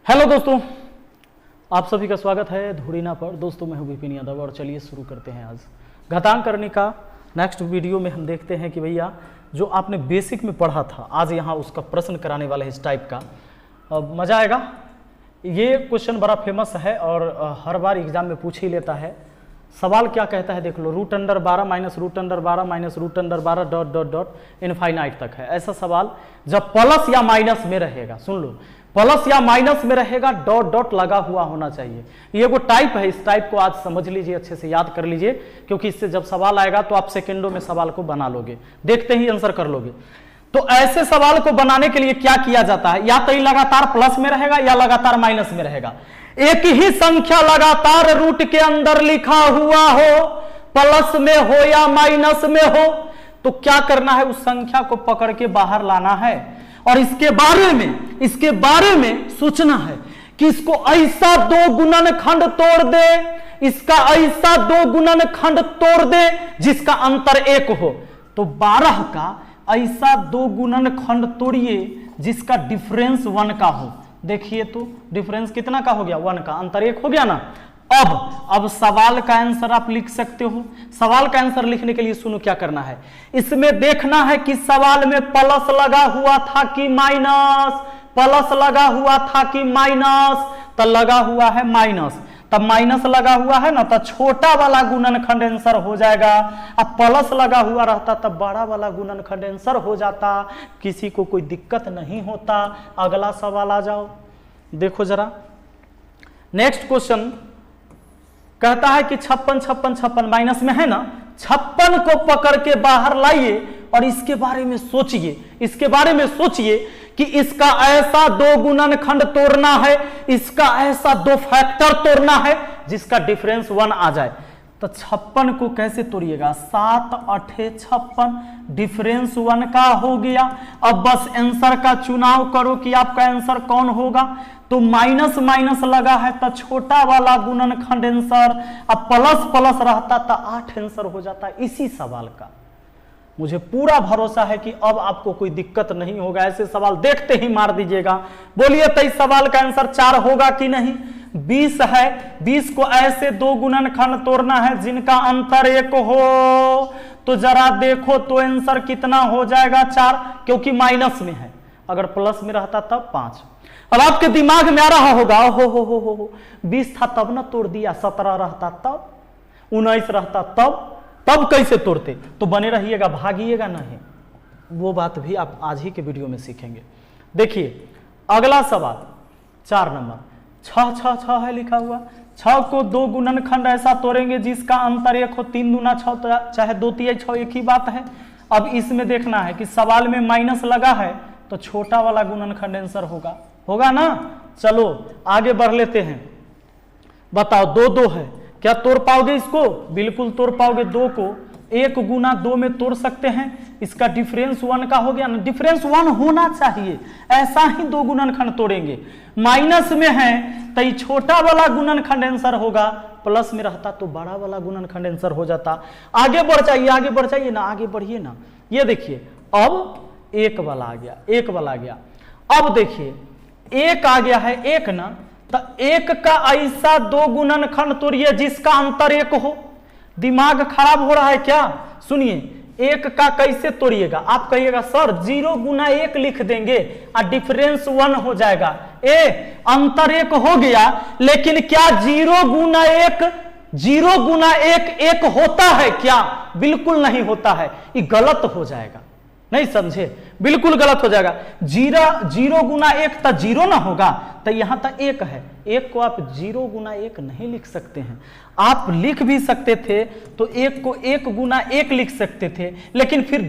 Hello दोस्तों, आप सभी का स्वागत है धुरीना पर। दोस्तों मैं हूं विपिन यादव और चलिए शुरू करते हैं। आज घातांक करने का नेक्स्ट वीडियो में हम देखते हैं कि भैया जो आपने बेसिक में पढ़ा था आज यहाँ उसका प्रश्न कराने वाले इस टाइप का। मज़ा आएगा। ये क्वेश्चन बड़ा फेमस है और हर बार एग्जाम में पूछ ही लेता है। सवाल क्या कहता है देख लो, √12 minus √12 minus √12 dot dot dot infinite तक है। ऐसा सवाल जब प्लस या माइनस में रहेगा, सुन लो, प्लस या माइनस में रहेगा डॉट डॉट लगा हुआ होना चाहिए। ये वो टाइप है, इस टाइप को आज समझ लीजिए, अच्छे से याद कर लीजिए, क्योंकि इससे जब सवाल आएगा तो आप सेकंडों में सवाल को बना लोगे, देखते ही आंसर कर लोगे। तो ऐसे सवाल को बनाने के लिए क्या किया जाता है, या तो ये लगातार प्लस में रहेगा या लगातार माइनस में रहेगा। एक ही संख्या लगातार रूट के अंदर लिखा हुआ हो, प्लस में हो या माइनस में हो, तो क्या करना है, उस संख्या को पकड़ के बाहर लाना है और इसके बारे में सोचना है कि इसको ऐसा दो गुणनखंड तोड़ दे, इसका ऐसा दो गुणनखंड तोड़ दे जिसका अंतर 1 हो। तो 12 का ऐसा दो गुणनखंड तोड़िए जिसका डिफरेंस 1 का हो। देखिए तो डिफरेंस कितना का हो गया, 1 का, अंतर 1 हो गया ना। अब सवाल का आंसर आप लिख सकते हो। सवाल का आंसर लिखने के लिए सुनो क्या करना है, इसमें देखना है कि सवाल में प्लस लगा हुआ था कि माइनस, प्लस लगा हुआ था कि माइनस। तो लगा हुआ है माइनस, तब माइनस लगा हुआ है ना, तो छोटा वाला गुणनखंड आंसर हो जाएगा। अब प्लस लगा हुआ रहता तब बड़ा वाला गुणनखंड आंसर हो जाता, किसी को कोई दिक्कत नहीं होता। अगला सवाल आ जाओ, देखो जरा। नेक्स्ट क्वेश्चन कहता है कि 56 माइनस में है ना, 56 को पकड़ के बाहर लाइए और इसके बारे में सोचिए कि इसका ऐसा दो गुणनखंड तोड़ना है, इसका ऐसा दो फैक्टर तोड़ना है जिसका डिफरेंस 1 आ जाए। तो 56 को कैसे तोड़िएगा, 7 8 56, डिफरेंस 1 का हो गया। अब बस आंसर का चुनाव करो कि आपका आंसर कौन होगा। तो माइनस माइनस लगा है तो छोटा वाला गुणनखंड आंसर, अब प्लस प्लस रहता तो 8 आंसर हो जाता इसी सवाल का। मुझे पूरा भरोसा है कि अब आपको कोई दिक्कत नहीं होगा, ऐसे सवाल देखते ही मार दीजिएगा। बोलिए तो इस सवाल का आंसर 4 होगा कि नहीं। 20 है, 20 को ऐसे दो गुणनखंड तोड़ना है जिनका अंतर 1 हो। तो जरा देखो तो आंसर कितना हो जाएगा, 4, क्योंकि माइनस में है। अगर प्लस में रहता तब 5। अब आपके दिमाग में आ रहा होगा, हो 20 था तब ना तोड़ दिया, 17 रहता तब, 19 रहता तब कैसे तोड़ते। तो बने रहिएगा, भागिएगा नहीं, वो बात भी आप आज ही के वीडियो में सीखेंगे। देखिए अगला सवाल 4 नंबर, 6 है लिखा हुआ। 6 को दो गुणनखंड ऐसा तोड़ेंगे जिसका अंतर 1 हो। 3 दूना 6, चाहे 2 तिहाई 6, एक ही बात है। अब इसमें देखना है कि सवाल में माइनस लगा है तो छोटा वाला गुणनखंड आंसर होगा ना। चलो आगे बढ़ लेते हैं। बताओ 2 है, क्या तोड़ पाओगे इसको? बिल्कुल तोड़ पाओगे। 2 को 1 गुना 2 में तोड़ सकते हैं, इसका डिफरेंस 1 का हो गया ना। डिफरेंस 1 होना चाहिए, ऐसा ही दो गुणनखंड तोड़ेंगे। माइनस में है तो ये छोटा वाला गुणनखंड आंसर होगा, प्लस में रहता तो बड़ा वाला गुणनखंड आंसर हो जाता। आगे बढ़ जाइए ना, आगे बढ़िए ना। ये देखिए अब 1 वाला आ गया, अब देखिए 1 आ गया है, 1 ना, तो 1 का ऐसा दो गुणनखंड तोड़िए जिसका अंतर 1 हो। दिमाग खराब हो रहा है क्या? सुनिए, 1 का कैसे तोड़िएगा? आप कहिएगा सर 0 गुना 1 लिख देंगे और डिफरेंस 1 हो जाएगा। अंतर 1 हो गया, लेकिन क्या 0 गुना 1 1 होता है क्या? बिल्कुल नहीं होता है, ये गलत हो जाएगा। नहीं समझे? बिल्कुल गलत हो जाएगा। 0 गुना 1 तो 0 ना होगा, तो यहां तक 1 है। 1 को आप 0 गुना 1 नहीं लिख सकते हैं। आप लिख भी सकते थे तो 1 को 1 गुना 1 लिख सकते थे, लेकिन फिर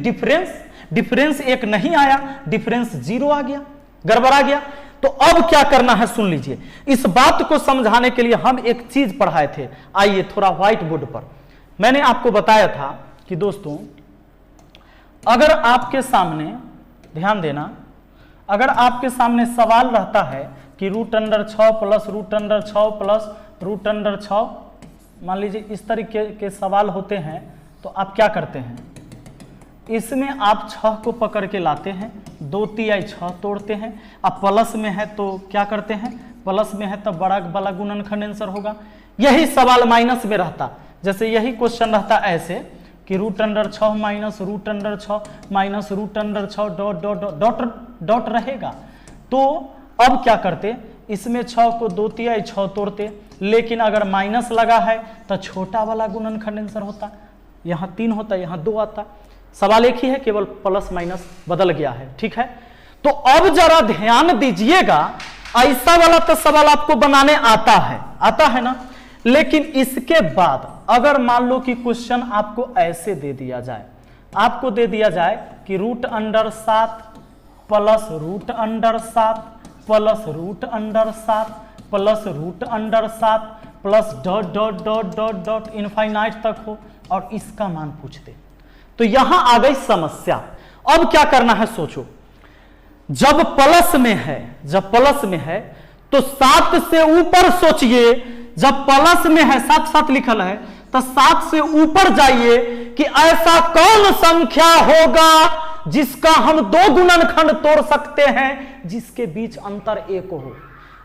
डिफरेंस 1 नहीं आया, डिफरेंस 0 आ गया, गड़बड़ा गया। तो अब क्या करना है सुन लीजिए। इस बात को समझाने के लिए हम एक चीज पढ़ाए थे, आइए थोड़ा व्हाइट बोर्ड पर। मैंने आपको बताया था कि दोस्तों अगर आपके सामने, ध्यान देना, अगर आपके सामने सवाल रहता है कि √6 प्लस √6 प्लस √6, मान लीजिए इस तरीके के सवाल होते हैं, तो आप क्या करते हैं, इसमें आप 6 को पकड़ के लाते हैं, 2 तिहाई 6 तोड़ते हैं। अब प्लस में है तो क्या करते हैं, प्लस में है तब बड़ा वाला गुणनखंड आंसर होगा। यही सवाल माइनस में रहता, जैसे यही क्वेश्चन रहता ऐसे कि √6 minus √6 minus √6 dot dot dot dot रहेगा। तो अब क्या करते, इसमें 6 को 2 तिहाई 6 तोड़ते, लेकिन अगर माइनस लगा है तो छोटा वाला गुणनखंड आंसर होता, यहाँ 3 होता, यहाँ 2 आता। सवाल एक ही है, केवल प्लस माइनस बदल गया है। ठीक है, तो अब जरा ध्यान दीजिएगा, ऐसा वाला तो सवाल आपको बनाने आता है ना। लेकिन इसके बाद अगर मान लो कि क्वेश्चन आपको ऐसे दे दिया जाए, आपको दे दिया जाए कि √7 plus √7 plus √7 plus √7 plus dot dot dot dot dot infinite तक हो और इसका मान पूछते, तो यहां आ गई समस्या। अब क्या करना है सोचो, जब प्लस में है तो 7 से ऊपर सोचिए, जब प्लस में है 7 7 लिखल है तो 7 से ऊपर जाइए कि ऐसा कौन संख्या होगा जिसका हम 2 गुणनखंड तोड़ सकते हैं जिसके बीच अंतर 1 हो।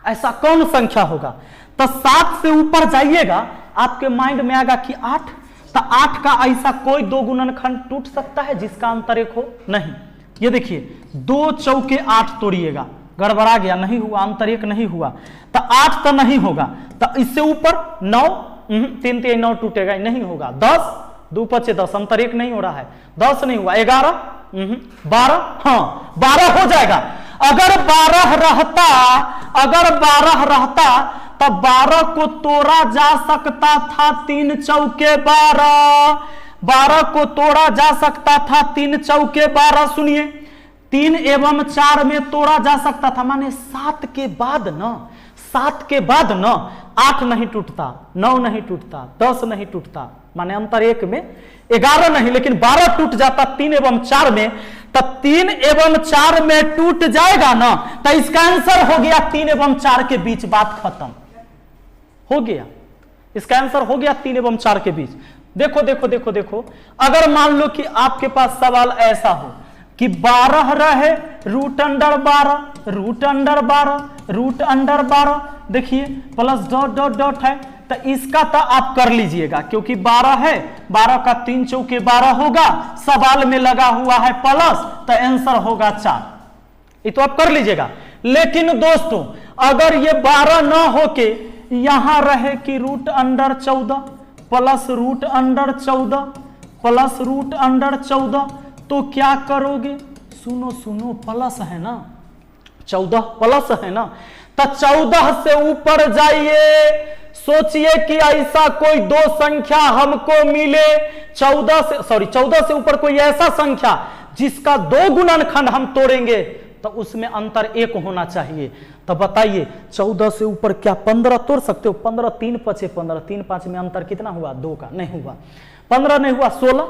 ऐसा कौन संख्या होगा, तो 7 से ऊपर जाइएगा, आपके माइंड में आएगा कि 8, तो 8 का ऐसा कोई 2 गुणनखंड टूट सकता है जिसका अंतर 1 हो? नहीं। ये देखिए 2 चौके 8 तोड़िएगा, गड़बड़ा गया, नहीं हुआ, अंतर 1 नहीं हुआ, तो 8 तो नहीं होगा। तो इससे ऊपर 9, 3 3 9 टूटेगा, नहीं होगा। 10 2 5 10, अंतर 1 नहीं हो रहा है, 10 नहीं हुआ। 11 12, हाँ 12 हो जाएगा। अगर 12 रहता तब 12 को तोड़ा जा सकता था 3 चौके 12, 12 को तोड़ा जा सकता था 3 चौके 12। सुनिए, 3 एवं 4 में तोड़ा जा सकता था, माने 7 के बाद न 8 नहीं टूटता, 9 नहीं टूटता, 10 नहीं टूटता, माने अंतर 1 में 11 नहीं, लेकिन 12 टूट जाता 3 एवं 4 में, तब 3 एवं 4 में टूट जाएगा ना, तो इसका आंसर हो गया 3 एवं 4 के बीच, बात खत्म हो गया। इसका आंसर हो गया 3 एवं 4 के बीच। देखो देखो देखो देखो, अगर मान लो कि आपके पास सवाल ऐसा हो कि 12 रहे √12, देखिए प्लस डॉट डॉट डॉट है, तो इसका तो आप कर लीजिएगा, क्योंकि 12 है, 12 का 3 चौके 12 होगा, सवाल में लगा हुआ है प्लस, तो आंसर होगा 4। ये तो आप कर लीजिएगा। लेकिन दोस्तों, अगर ये 12 ना होके यहां रहे कि √14 प्लस √14 प्लस √14, तो क्या करोगे? सुनो, प्लस है ना, 14 प्लस है ना, तो 14 से ऊपर जाइए, सोचिए कि ऐसा कोई 2 संख्या हमको मिले, 14 से ऊपर कोई ऐसा संख्या जिसका 2 गुणनखंड हम तोड़ेंगे, तो उसमें अंतर 1 होना चाहिए। तो बताइए 14 से ऊपर क्या 15 तोड़ सकते हो? 15 3 5 15, 3 5 में अंतर कितना हुआ? 2 का, नहीं हुआ। 15 नहीं हुआ, 16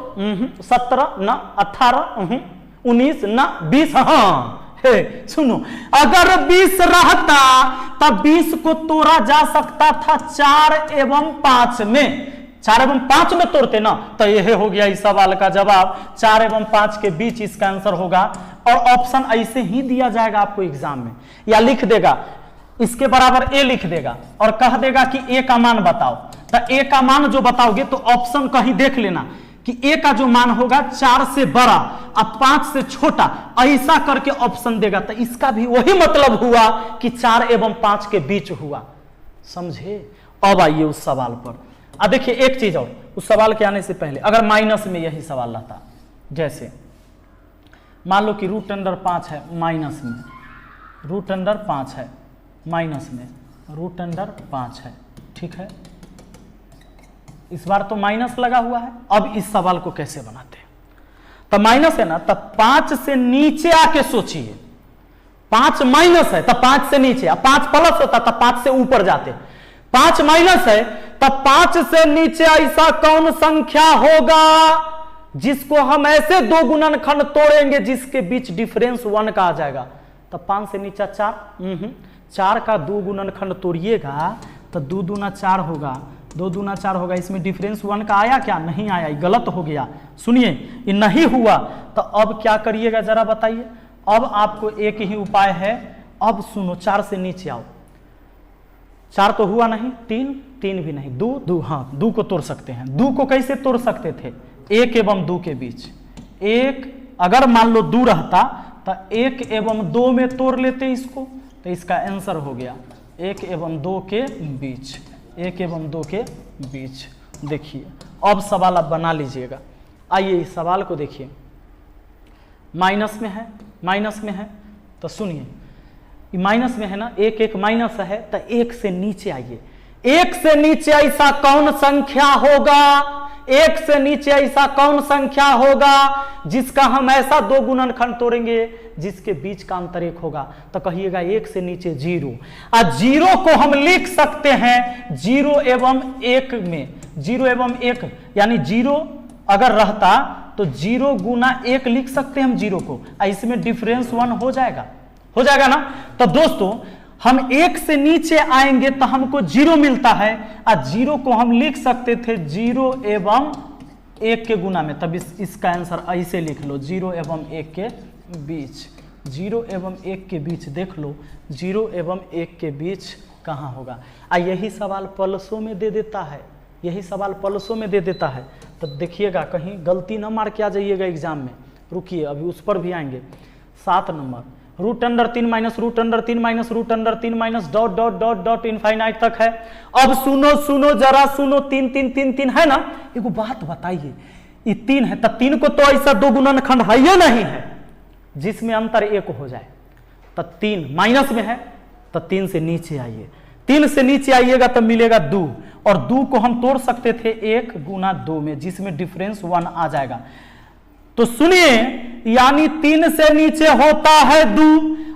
17 ना, 18 19 ना, 20। हाँ सुनो, अगर 20 रहता तब 20 को तोड़ा जा सकता था 4 एवं 5 में, 4 एवं 5 में तोड़ते ना, तो यह हो गया इस सवाल का जवाब। 4 एवं 5 के बीच इसका आंसर होगा। और ऑप्शन ऐसे ही दिया जाएगा आपको एग्जाम में, या लिख देगा इसके बराबर ए लिख देगा और कह देगा कि ए का मान बताओ। तो ए का मान जो बताओगे तो ऑप्शन कहीं देख लेना कि ए का जो मान होगा 4 से बड़ा और 5 से छोटा, ऐसा करके ऑप्शन देगा। तो इसका भी वही मतलब हुआ कि 4 एवं 5 के बीच हुआ। समझे? अब आइए उस सवाल पर। अब देखिए एक चीज और, उस सवाल के आने से पहले अगर माइनस में यही सवाल रहता, जैसे मान लो कि √5 है माइनस में, √5 है माइनस में, √5 है, ठीक है, इस बार तो माइनस लगा हुआ है। अब इस सवाल को कैसे बनाते हैं? तो माइनस है ना, तब 5 से नीचे आके सोचिए, 5 माइनस है तब 5 से नीचे, अब 5 प्लस होता तब 5 से ऊपर जाते, 5 माइनस है तब 5 से नीचे ऐसा कौन संख्या होगा जिसको हम ऐसे 2 गुणनखंड तोड़ेंगे जिसके बीच डिफरेंस 1 का आ जाएगा। तब 5 से नीचे 4, 4 का 2 गुणनखंड तोड़िएगा तो 2 दूना 4 होगा, 2 दूना 4 होगा। इसमें डिफरेंस 1 का आया क्या? नहीं आया, गलत हो गया। सुनिए, ये नहीं हुआ तो अब क्या करिएगा जरा बताइए। अब आपको एक ही उपाय है। अब सुनो, 4 से नीचे आओ। 4 तो हुआ नहीं, 3 भी नहीं, 2 हाँ 2 को तोड़ सकते हैं। 2 को कैसे तोड़ सकते थे? 1 एवं 2 के बीच। 1 अगर मान लो 2 रहता तो 1 एवं 2 में तोड़ लेते इसको, तो इसका आंसर हो गया 1 एवं 2 के बीच। 1 एवं 2 के बीच। देखिए अब सवाल आप बना लीजिएगा। आइए इस सवाल को देखिए, माइनस में है, माइनस में है तो सुनिए, माइनस में है ना, 1 माइनस है तो 1 से नीचे आइए। 1 से नीचे ऐसा कौन संख्या होगा, 1 से नीचे ऐसा कौन संख्या होगा जिसका हम ऐसा 2 गुणनखंड तोड़ेंगे जिसके बीच का अंतर 1 होगा? तो कहिएगा 1 से नीचे 0। और 0 को हम लिख सकते हैं 0 एवं 1 में। 0 एवं 1 यानी 0 अगर रहता तो 0 गुना 1 लिख सकते हैं हम 0 को, इसमें डिफरेंस 1 हो जाएगा, हो जाएगा ना। तो दोस्तों हम 1 से नीचे आएंगे तो हमको 0 मिलता है, और 0 को हम लिख सकते थे 0 एवं 1 के गुना में। तब इसका आंसर ऐसे लिख लो, 0 एवं 1 के बीच। 0 एवं 1 के बीच देख लो, 0 एवं 1 के बीच कहाँ होगा। यही सवाल पल्सों में दे देता है, यही सवाल पल्सों में दे देता है। तो देखिएगा कहीं गलती ना मार के आ जाइएगा एग्जाम में। रुकिए अभी उस पर भी आएंगे। 7 number, √3 minus √3 minus √3 minus dot dot dot dot infinite तक है। अब सुनो सुनो जरा सुनो, 3 3 3 3 है ना। एक बात बताइए, ये 3 है तो 3 को तो ऐसा 2 गुणनखंड है या नहीं है जिसमें अंतर 1 हो जाए। तो 3 माइनस में है तो 3 से नीचे आइए। 3 से नीचे आइएगा तो मिलेगा 2, और 2 को हम तोड़ सकते थे 1 गुना 2 में, जिसमें डिफरेंस 1 आ जाएगा। तो सुनिए, यानी 3 से नीचे होता है 2,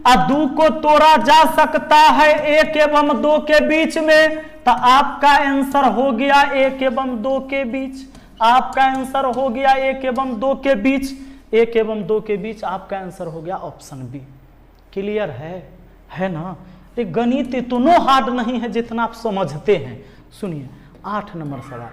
और 2 को तोड़ा जा सकता है 1 एवं 2 के बीच में। तो आपका आंसर हो गया 1 एवं 2 के बीच। आपका आंसर हो गया 1 एवं 2 के बीच। 1 एवं 2 के बीच आपका आंसर हो गया ऑप्शन बी। क्लियर है ना। ये गणित इतना हार्ड नहीं है जितना आप समझते हैं। सुनिए 8 नंबर सवाल,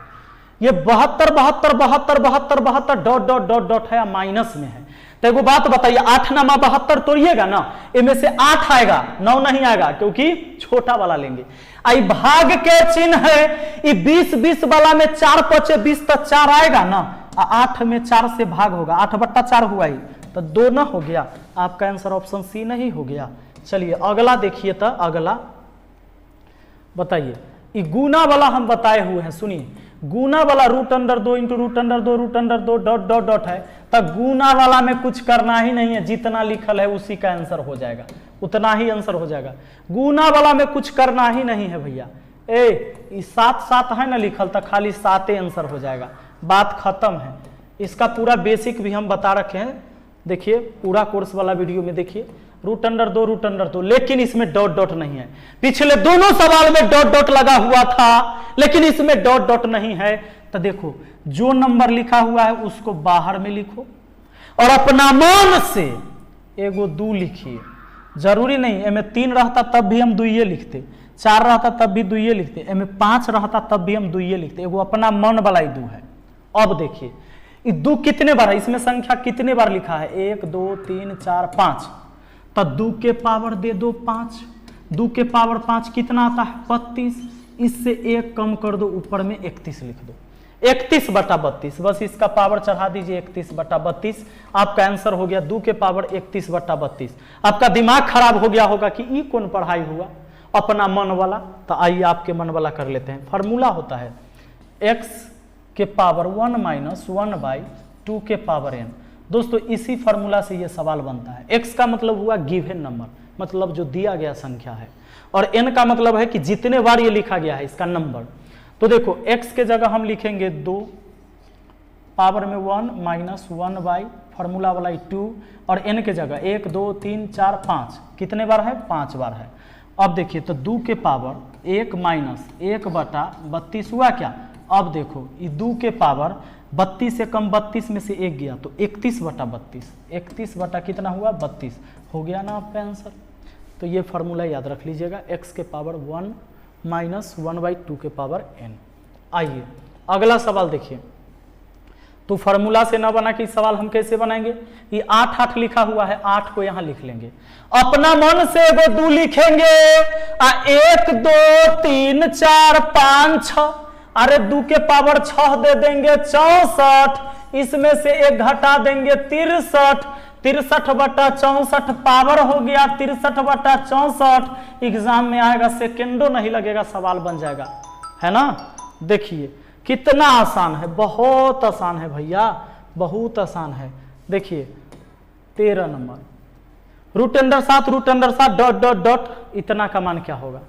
ये 72 72 72 72 72 डॉट डॉट डॉट डॉट है, माइनस में है। तो एक बात बताइए, 8 नमा 72 तोड़िएगा ना, इनमें से 8 आएगा, 9 नहीं आएगा, क्योंकि छोटा वाला लेंगे। आई भाग के चिन्ह है, ये 20 20 वाला में 4 5 20 तक 4 आएगा ना, 8 में 4 से भाग होगा, 8/4 हुआ ही तो 2 ना हो गया। आपका आंसर ऑप्शन सी नहीं हो गया। चलिए अगला देखिए। तो अगला बताइए, ये गुना वाला हम बताए हुए हैं। सुनिए, गुना वाला √2 इंटू √2 डॉट डॉट डॉट है। तो गुना वाला में कुछ करना ही नहीं है, जितना लिखल है उसी का आंसर हो जाएगा, उतना ही आंसर हो जाएगा। गुना वाला में कुछ करना ही नहीं है भैया। 7 7 है ना लिखल, तो खाली 7 आंसर हो जाएगा, बात खत्म है। इसका पूरा बेसिक भी हम बता रखे हैं, देखिए पूरा कोर्स वाला वीडियो में देखिए। √2, लेकिन इसमें डॉट डॉट नहीं है। पिछले दोनों सवाल में डॉट डॉट लगा हुआ था, लेकिन इसमें डॉट डॉट नहीं है। तो देखो, जो नंबर लिखा हुआ है उसको बाहर में लिखो, और अपना मान से एगो 2 लिखिए। जरूरी नहीं एम 3 रहता तब भी हम 2 लिखते, 4 रहता तब भी 2 लिखते, एम 5 रहता तब भी हम 2 लिखते। एगो अपना मन वाला 2 है। अब देखिए, ये 2 कितने बार है, इसमें संख्या कितने बार लिखा है, 1 2 3 4 5। तो 2 के पावर दे दो 5, 2 के पावर 5 कितना आता है, 32। इससे 1 कम कर दो, ऊपर में 31 लिख दो, 31/32। बस इसका पावर चढ़ा दीजिए 31/32। आपका आंसर हो गया 2 के पावर 31/32। आपका दिमाग खराब हो गया होगा कि ये कौन पढ़ाई हुआ, अपना मन वाला। तो आइए आपके मन वाला कर लेते हैं। फार्मूला होता है x के पावर 1 माइनस 1/2 के पावर n। दोस्तों इसी फार्मूला से ये सवाल बनता है। x का मतलब हुआ गिवन नंबर, मतलब जो दिया गया संख्या है, और n का मतलब है कि जितने बार ये लिखा गया है इसका नंबर। तो देखो x के जगह हम लिखेंगे 2, पावर में 1 माइनस 1/, फार्मूला वाला 2, और n के जगह 1 2 3 4 5 कितने बार है, 5 बार है। अब देखिए, तो 2 के पावर 1 माइनस 1/32 हुआ क्या। अब देखो, ये 2 के पावर 32 से कम 32 में से 1 गया तो 31/32, 31 बटा कितना हुआ, 32 हो गया ना आपका आंसर। तो ये फार्मूला याद रख लीजिएगा, x के पावर 1 माइनस 1/2 के पावर n। आइए अगला सवाल देखिए, तो फॉर्मूला से ना बना कि सवाल हम कैसे बनाएंगे, ये 8 8 लिखा हुआ है, 8 को यहां लिख लेंगे, अपना मन से एगो 2 लिखेंगे, 1 2 3 4 5 6, अरे 2 के पावर 6 दे देंगे 64, इसमें से 1 घटा देंगे 63, 63/64 पावर हो गया 63/64, एग्जाम में आएगा, सेकेंडो नहीं लगेगा, सवाल बन जाएगा, है ना। देखिए कितना आसान है, बहुत आसान है भैया, बहुत आसान है। देखिए 13 नंबर, √7 √7 डॉट डॉट डॉट, इतना का मान क्या होगा,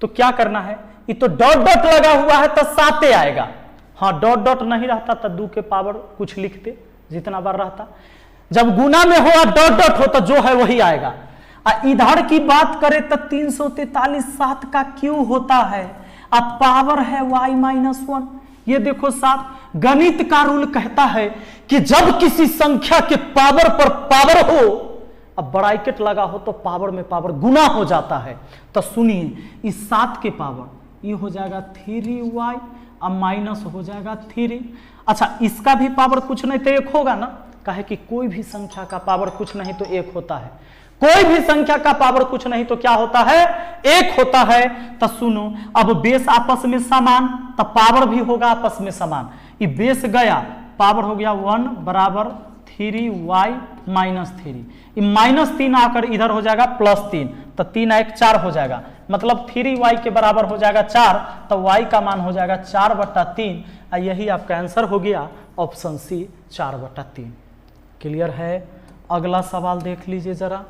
तो क्या करना है, ये तो डॉट डॉट लगा हुआ है तो 7 आएगा, हाँ डॉट डॉट नहीं रहता तो 2 के पावर कुछ लिखते जितना बार रहता, जब गुना में हो डॉट डॉट हो तो जो है वही आएगा। इधर की बात करें तो 343 7 का क्यों होता है, अब पावर है y-1, ये देखो 7, गणित का रूल कहता है कि जब किसी संख्या के पावर पर पावर हो, अब ब्रैकेट लगा हो तो पावर में पावर गुना हो जाता है, तो सुनिए इस 7 के पावर ये हो जाएगा 3y, अब माइनस हो जाएगा 3। अच्छा इसका भी पावर कुछ नहीं तो 1 होगा ना, कहे कि कोई भी संख्या का पावर कुछ नहीं तो 1 होता है, कोई भी संख्या का पावर कुछ नहीं तो क्या होता है, 1 होता है। तो सुनो, अब बेस आपस में समान, तो पावर भी होगा आपस में समान, ये बेस गया, पावर हो गया 1 बराबर 3y -3, ये -3 आकर इधर हो जाएगा +3, तो 3 1 4 हो जाएगा, मतलब 3y के बराबर हो जाएगा 4, तो y का मान हो जाएगा 4/3, यही आपका आंसर हो गया ऑप्शन सी 4/3। क्लियर है। अगला सवाल देख लीजिए जरा,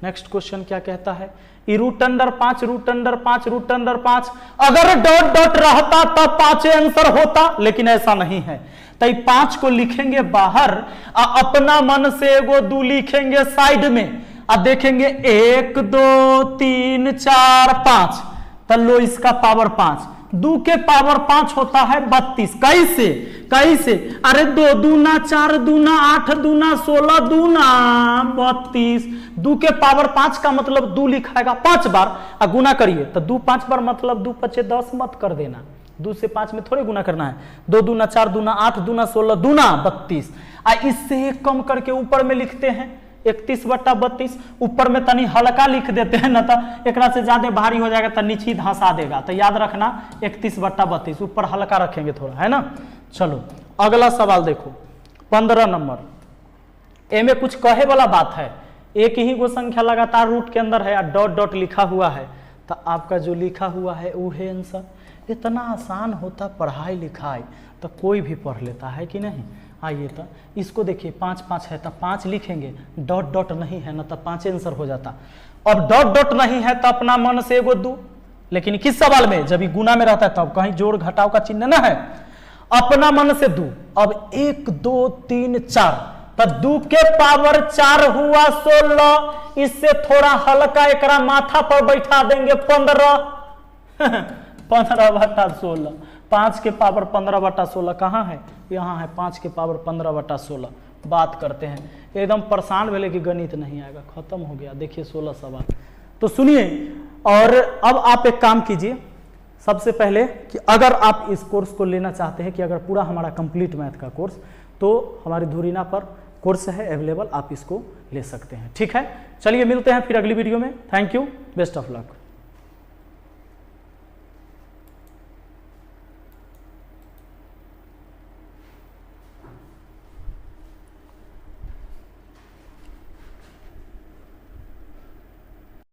नेक्स्ट क्वेश्चन क्या कहता है, √5 √5 अगर डॉट डॉट रहता तो 5 आंसर होता, लेकिन ऐसा नहीं है, तो 5 को लिखेंगे बाहर, अपना मन से एगो 2 लिखेंगे साइड में, अब देखेंगे 1 2 3 4 5, तो लो इसका पावर 5, 2 के पावर 5 होता है 32, कैसे कैसे, अरे 2 दूना 4 दूना 8 दूना 16 दूना 32, 2 के पावर 5 का मतलब 2 लिखाएगा 5 बार, और गुना करिए तो 2 5 बार मतलब 2 5 10 मत कर देना, 2 से 5 में थोड़े गुना करना है, 2 दूना 4 दूना 8 दूना 16 दूना 32, इससे कम करके ऊपर में लिखते हैं 31/32, ऊपर में तनी हल्का लिख देते हैं ना, तो एक से ज्यादा भारी हो जाएगा तो नीचे धंसा देगा, तो याद रखना 31/32, ऊपर हल्का रखेंगे थोड़ा, है ना। चलो अगला सवाल देखो, 15 नंबर, ए में कुछ कहे वाला बात है, एक ही वो संख्या लगातार रूट के अंदर है, डॉट डॉट लिखा हुआ है, तो आपका जो लिखा हुआ है वो है आंसर। इतना आसान होता पढ़ाई लिखाई तो कोई भी पढ़ लेता है कि नहीं। आइए तो इसको देखिए, 5 5 है तो 5 लिखेंगे, डॉट डॉट नहीं है ना तो 5 आंसर हो जाता। अब डॉट डॉट नहीं है तो अपना मन से एगो 2, लेकिन किस सवाल में, जब गुना में रहता है तब कहीं जोड़ घटाव का चिन्ह ना है, अपना मन से 2, अब 1 2 3 4, तो 2 के पावर 4 हुआ 16, इससे थोड़ा हल्का एकरा माथा पर बैठा देंगे 15 15/16, 5 के पावर 15/16 कहाँ है, यहाँ है 5 के पावर 15/16। बात करते हैं, एकदम परेशान भेले कि गणित नहीं आएगा, खत्म हो गया। देखिए 16 सवाल, तो सुनिए, और अब आप एक काम कीजिए, सबसे पहले कि अगर आप इस कोर्स को लेना चाहते हैं कि अगर पूरा हमारा कंप्लीट मैथ का कोर्स, तो हमारी धुरीना पर कोर्स है अवेलेबल, आप इसको ले सकते हैं। ठीक है, चलिए मिलते हैं फिर अगली वीडियो में। Thank you, best of luck.